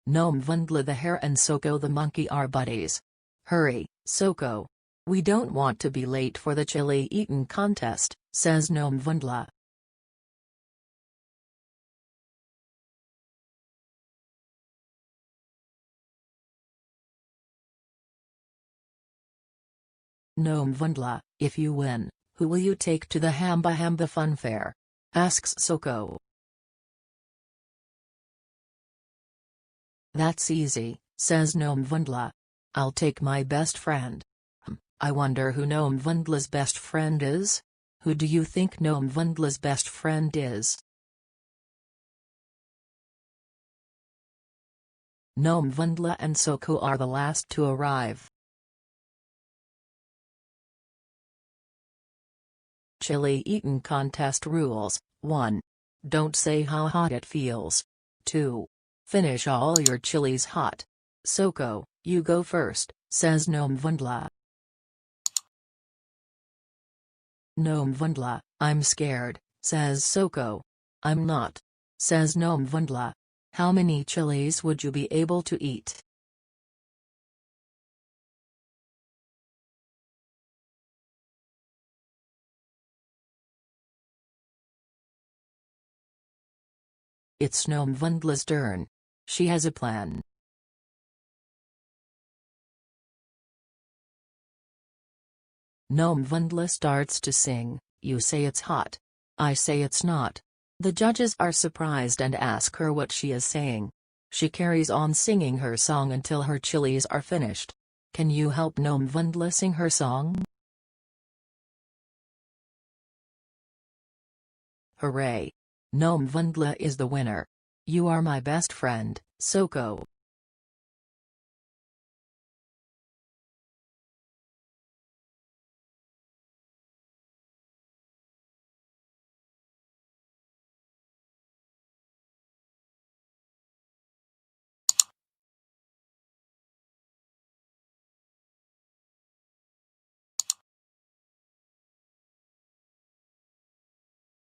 NoMvunDla the hare and Soko the monkey are buddies. Hurry, Soko. We don't want to be late for the chili eating contest, says NoMvunDla. NoMvunDla, if you win, who will you take to the Hamba Hamba Fun Fair? Asks Soko. That's easy, says NoMvunDla. I'll take my best friend. I wonder who NoMvunDla's best friend is? Who do you think NoMvunDla's best friend is? NoMvunDla and Soko are the last to arrive. Chili eating contest rules: 1. Don't say how hot it feels. 2. Finish all your chilies hot. Soko, you go first, says NoMvunDla. NoMvunDla, I'm scared, says Soko. I'm not, says NoMvunDla. How many chilies would you be able to eat? It's NoMvunDla's turn. She has a plan. NoMvunDla starts to sing. You say it's hot. I say it's not. The judges are surprised and ask her what she is saying. She carries on singing her song until her chilies are finished. Can you help NoMvunDla sing her song? Hooray! NoMvunDla is the winner. You are my best friend, Soko.